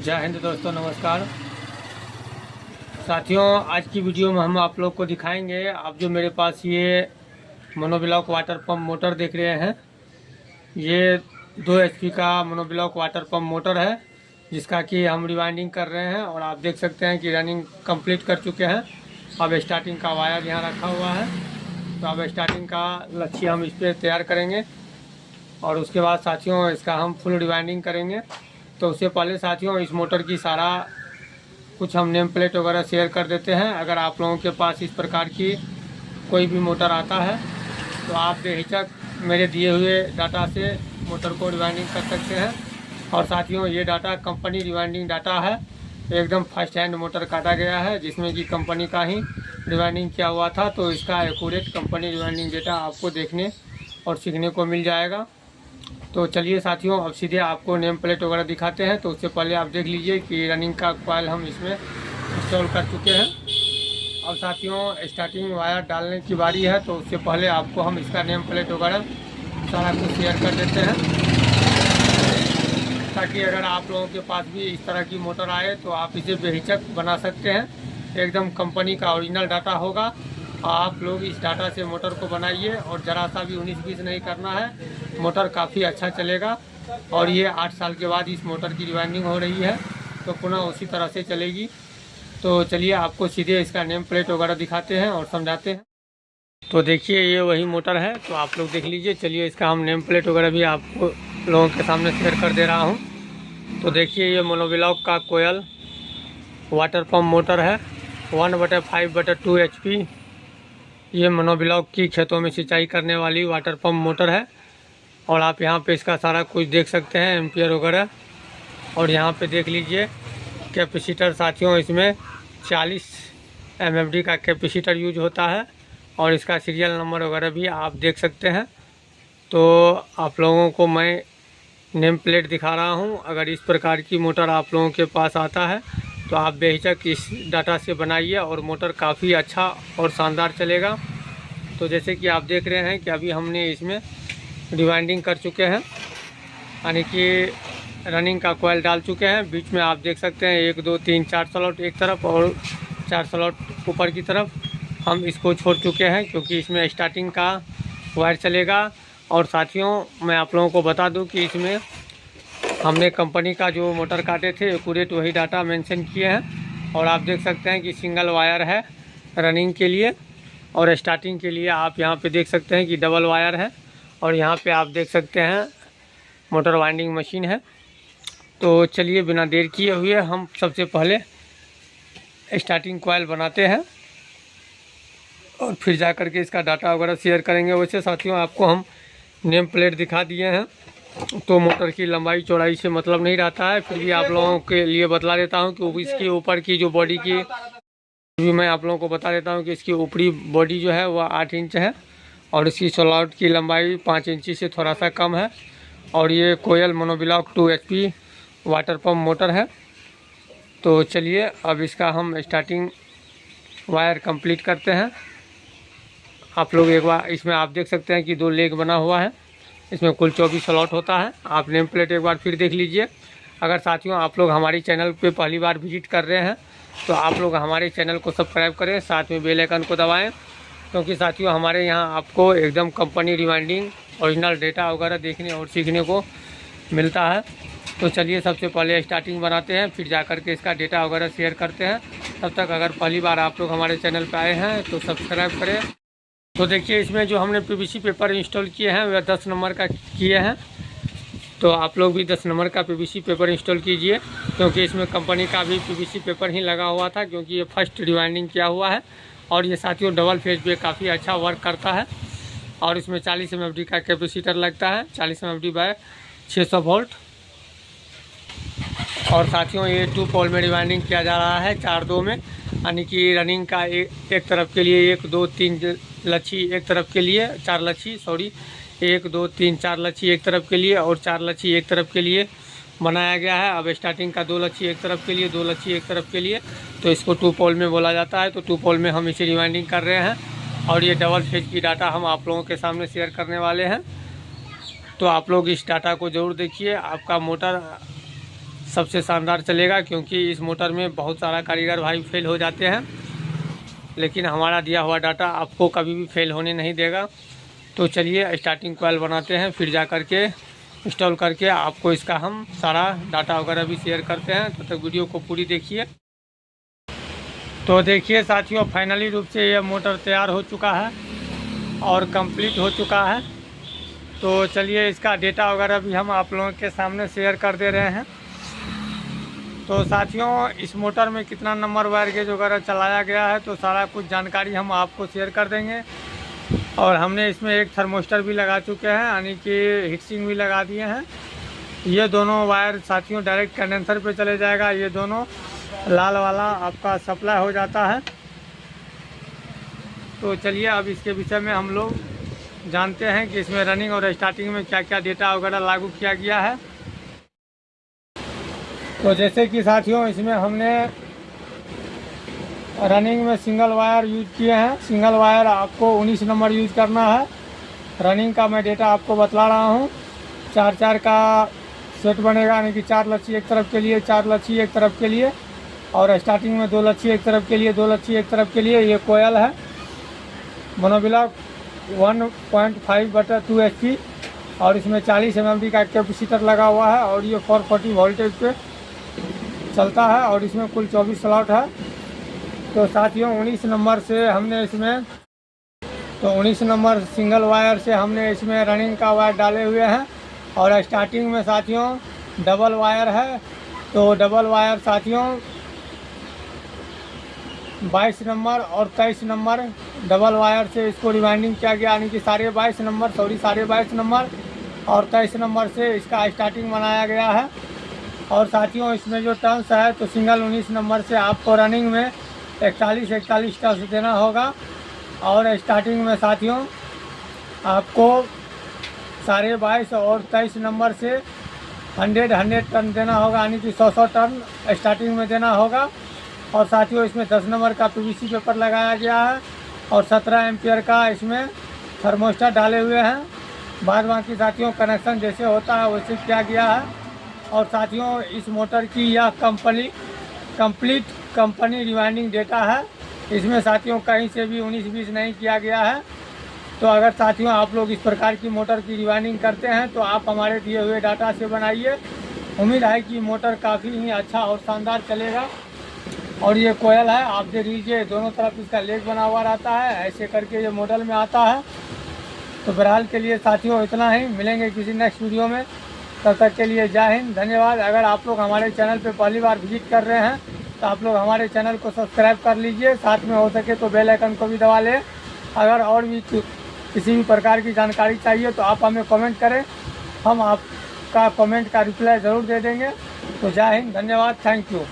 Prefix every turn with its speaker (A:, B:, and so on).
A: जय हिंद दोस्तों, नमस्कार साथियों। आज की वीडियो में हम आप लोग को दिखाएंगे, आप जो मेरे पास ये मोनोब्लॉक वाटर पंप मोटर देख रहे हैं, ये 2 HP का मोनोब्लॉक वाटर पंप मोटर है, जिसका कि हम रिवाइंडिंग कर रहे हैं। और आप देख सकते हैं कि रनिंग कंप्लीट कर चुके हैं। अब स्टार्टिंग का वायर यहाँ रखा हुआ है, तो अब स्टार्टिंग का लच्छी हम इस पर तैयार करेंगे और उसके बाद साथियों इसका हम फुल रिवाइंडिंग करेंगे। तो उससे पहले साथियों इस मोटर की सारा कुछ हम नेम प्लेट वगैरह शेयर कर देते हैं। अगर आप लोगों के पास इस प्रकार की कोई भी मोटर आता है तो आप बेहिचक मेरे दिए हुए डाटा से मोटर को रिवाइंडिंग कर सकते हैं। और साथियों ये डाटा कंपनी रिवाइंडिंग डाटा है, एकदम फर्स्ट हैंड मोटर काटा गया है, जिसमें कि कंपनी का ही रिवाइंडिंग किया हुआ था। तो इसका एक्यूरेट कंपनी रिवाइंडिंग डेटा आपको देखने और सीखने को मिल जाएगा। तो चलिए साथियों अब सीधे आपको नेम प्लेट वगैरह दिखाते हैं। तो उससे पहले आप देख लीजिए कि रनिंग का कॉइल हम इसमें इंस्टॉल कर चुके हैं। अब साथियों स्टार्टिंग वायर डालने की बारी है, तो उससे पहले आपको हम इसका नेम प्लेट वगैरह सारा कुछ शेयर कर देते हैं, ताकि अगर आप लोगों के पास भी इस तरह की मोटर आए तो आप इसे बेहिचक बना सकते हैं। एकदम कंपनी का ओरिजिनल डाटा होगा। आप लोग इस डाटा से मोटर को बनाइए और ज़रा सा भी 19-20 नहीं करना है, मोटर काफ़ी अच्छा चलेगा। और ये 8 साल के बाद इस मोटर की रिवाइंडिंग हो रही है, तो पुनः उसी तरह से चलेगी। तो चलिए आपको सीधे इसका नेम प्लेट वगैरह दिखाते हैं और समझाते हैं। तो देखिए ये वही मोटर है, तो आप लोग देख लीजिए। चलिए इसका हम नेम प्लेट वगैरह भी आपको लोगों के सामने शेयर कर दे रहा हूँ। तो देखिए ये मोनोब्लॉक का कोयल वाटर पंप मोटर है, 1/5/2 HP। ये मोनोब्लॉक की खेतों में सिंचाई करने वाली वाटर पंप मोटर है। और आप यहाँ पे इसका सारा कुछ देख सकते हैं, एम्पियर वगैरह। और यहाँ पे देख लीजिए कैपेसिटर साथियों, इसमें 40 MFD का कैपेसिटर यूज होता है। और इसका सीरियल नंबर वगैरह भी आप देख सकते हैं। तो आप लोगों को मैं नेम प्लेट दिखा रहा हूँ। अगर इस प्रकार की मोटर आप लोगों के पास आता है तो आप बेहिचक इस डाटा से बनाइए और मोटर काफ़ी अच्छा और शानदार चलेगा। तो जैसे कि आप देख रहे हैं कि अभी हमने इसमें रिवाइंडिंग कर चुके हैं, यानी कि रनिंग का कॉइल डाल चुके हैं। बीच में आप देख सकते हैं 1 2 3 4 स्लॉट एक तरफ और 4 स्लॉट ऊपर की तरफ हम इसको छोड़ चुके हैं, क्योंकि इसमें स्टार्टिंग का वायर चलेगा। और साथियों मैं आप लोगों को बता दूं कि इसमें हमने कंपनी का जो मोटर काटे थे एक्यूरेट वही डाटा मेंशन किए हैं। और आप देख सकते हैं कि सिंगल वायर है रनिंग के लिए, और स्टार्टिंग के लिए आप यहाँ पे देख सकते हैं कि डबल वायर है। और यहाँ पे आप देख सकते हैं मोटर वाइंडिंग मशीन है। तो चलिए बिना देर किए हुए हम सबसे पहले स्टार्टिंग कॉइल बनाते हैं और फिर जा कर के इसका डाटा वगैरह शेयर करेंगे। वैसे साथियों आपको हम नेम प्लेट दिखा दिए हैं, तो मोटर की लंबाई चौड़ाई से मतलब नहीं रहता है। फिर भी आप लोगों के लिए बतला देता हूं कि इसके ऊपर की जो बॉडी की भी मैं आप लोगों को बता देता हूं कि इसकी ऊपरी बॉडी जो है वह 8 इंच है और इसकी स्लॉट की लंबाई 5 इंची से थोड़ा सा कम है। और ये Koyal monoblock 2 HP water pump motor है। तो चलिए अब इसका हम स्टार्टिंग वायर कंप्लीट करते हैं। आप लोग एक बार इसमें आप देख सकते हैं कि 2 लेग बना हुआ है, इसमें कुल 24 स्लॉट होता है। आप नेम प्लेट एक बार फिर देख लीजिए। अगर साथियों आप लोग हमारे चैनल पे पहली बार विजिट कर रहे हैं तो आप लोग हमारे चैनल को सब्सक्राइब करें, साथ में बेल आइकन को दबाएं, क्योंकि साथियों हमारे यहाँ आपको एकदम कंपनी रिवाइंडिंग ओरिजिनल डेटा वगैरह देखने और सीखने को मिलता है। तो चलिए सबसे पहले स्टार्टिंग बनाते हैं, फिर जा कर के इसका डेटा वगैरह शेयर करते हैं। तब तक अगर पहली बार आप लोग हमारे चैनल पर आए हैं तो सब्सक्राइब करें। तो देखिए इसमें जो हमने PVC पेपर इंस्टॉल किए हैं वह 10 नंबर का किए हैं। तो आप लोग भी 10 नंबर का PVC पेपर इंस्टॉल कीजिए, क्योंकि इसमें कंपनी का भी PVC पेपर ही लगा हुआ था, क्योंकि ये फर्स्ट रिवाइंडिंग किया हुआ है। और ये साथियों डबल फेज पे काफ़ी अच्छा वर्क करता है। और इसमें 40 MFD का कैपेसिटर लगता है, 40 MFD बाय 600 वोल्ट। और साथियों ये 2 पोल में रिवाइंडिंग किया जा रहा है, 4-2 में, यानी कि रनिंग का एक तरफ के लिए 1 2 3 लच्छी एक तरफ के लिए, 4 लच्छी 1 2 3 4 लच्छी एक तरफ के लिए और 4 लच्छी एक तरफ के लिए बनाया गया है। अब स्टार्टिंग का 2 लच्छी एक तरफ के लिए, 2 लच्छी एक तरफ के लिए, तो इसको 2 पोल में बोला जाता है। तो 2 पोल में हम इसे रिवाइंडिंग कर रहे हैं। और ये डबल फेज की डाटा हम आप लोगों के सामने शेयर करने वाले हैं। तो आप लोग इस डाटा को ज़रूर देखिए, आपका मोटर सबसे शानदार चलेगा, क्योंकि इस मोटर में बहुत सारा कारीगर भाई फेल हो जाते हैं, लेकिन हमारा दिया हुआ डाटा आपको कभी भी फेल होने नहीं देगा। तो चलिए स्टार्टिंग कॉइल बनाते हैं, फिर जा कर के इंस्टॉल करके आपको इसका हम सारा डाटा वगैरह भी शेयर करते हैं। तो तक वीडियो को पूरी देखिए। तो देखिए साथियों, फाइनली रूप से ये मोटर तैयार हो चुका है और कंप्लीट हो चुका है। तो चलिए इसका डेटा वगैरह भी हम आप लोगों के सामने शेयर कर दे रहे हैं। तो साथियों, इस मोटर में कितना नंबर वायर गेज वगैरह चलाया गया है, तो सारा कुछ जानकारी हम आपको शेयर कर देंगे। और हमने इसमें एक थर्मोस्टर भी लगा चुके हैं, यानी कि हीटसिंक भी लगा दिए हैं। ये दोनों वायर साथियों डायरेक्ट कंडेंसर पे चले जाएगा। ये दोनों लाल वाला आपका सप्लाई हो जाता है। तो चलिए अब इसके विषय में हम लोग जानते हैं कि इसमें रनिंग और स्टार्टिंग में क्या क्या डेटा वगैरह लागू किया गया है। तो जैसे कि साथियों, इसमें हमने रनिंग में सिंगल वायर यूज किए हैं। सिंगल वायर आपको 19 नंबर यूज करना है। रनिंग का मैं डेटा आपको बतला रहा हूँ। 4-4 का सेट बनेगा, यानी कि 4 लच्छी एक तरफ के लिए, 4 लच्छी एक तरफ के लिए, और स्टार्टिंग में 2 लच्छी एक तरफ के लिए, 2 लच्छी एक तरफ के लिए। ये कोयल है मोनोब्लॉक 1.5/2 HP, और इसमें 40 mm का कैपेसिटर लगा हुआ है, और ये 440 वोल्टेज पे चलता है, और इसमें कुल 24 स्लॉट है। तो साथियों 19 नंबर से हमने इसमें 19 नंबर सिंगल वायर से हमने इसमें रनिंग का वायर डाले हुए हैं। और स्टार्टिंग में साथियों डबल वायर है। तो डबल वायर साथियों 22 नंबर और 23 नंबर डबल वायर से इसको रिवाइंडिंग किया गया, यानी कि साढ़े 22 नंबर और 23 नंबर से इसका स्टार्टिंग बनाया गया है। और साथियों इसमें जो टर्न्स है, तो सिंगल 19 नंबर से आपको रनिंग में 41 टर्न्स देना होगा, और स्टार्टिंग में साथियों आपको साढ़े 22 और 23 नंबर से 100 टर्न देना होगा, यानी कि 100 टर्न स्टार्टिंग में देना होगा। और साथियों इसमें 10 नंबर का PVC पेपर लगाया गया है, और 17 एम्पियर का इसमें थर्मोस्टर डाले हुए हैं। बाद बाकी साथियों कनेक्शन जैसे होता है वैसे किया गया है। और साथियों इस मोटर की यह कंप्लीट कंपनी रिवाइंडिंग डेटा है। इसमें साथियों कहीं से भी 19-20 नहीं किया गया है। तो अगर साथियों आप लोग इस प्रकार की मोटर की रिवाइंडिंग करते हैं, तो आप हमारे दिए हुए डाटा से बनाइए। उम्मीद है कि मोटर काफ़ी ही अच्छा और शानदार चलेगा। और ये कोयल है, आप देख लीजिए दोनों तरफ इसका लेग बना हुआ रहता है, ऐसे करके ये मॉडल में आता है। तो बहरहाल के लिए साथियों इतना ही, मिलेंगे किसी नेक्स्ट वीडियो में। तब तक के लिए जय हिंद, धन्यवाद। अगर आप लोग हमारे चैनल पे पहली बार विजिट कर रहे हैं, तो आप लोग हमारे चैनल को सब्सक्राइब कर लीजिए, साथ में हो सके तो बेल आइकन को भी दबा लें। अगर और भी किसी भी प्रकार की जानकारी चाहिए तो आप हमें कमेंट करें, हम आपका कमेंट का रिप्लाई ज़रूर दे देंगे। तो जय हिंद, धन्यवाद, थैंक यू।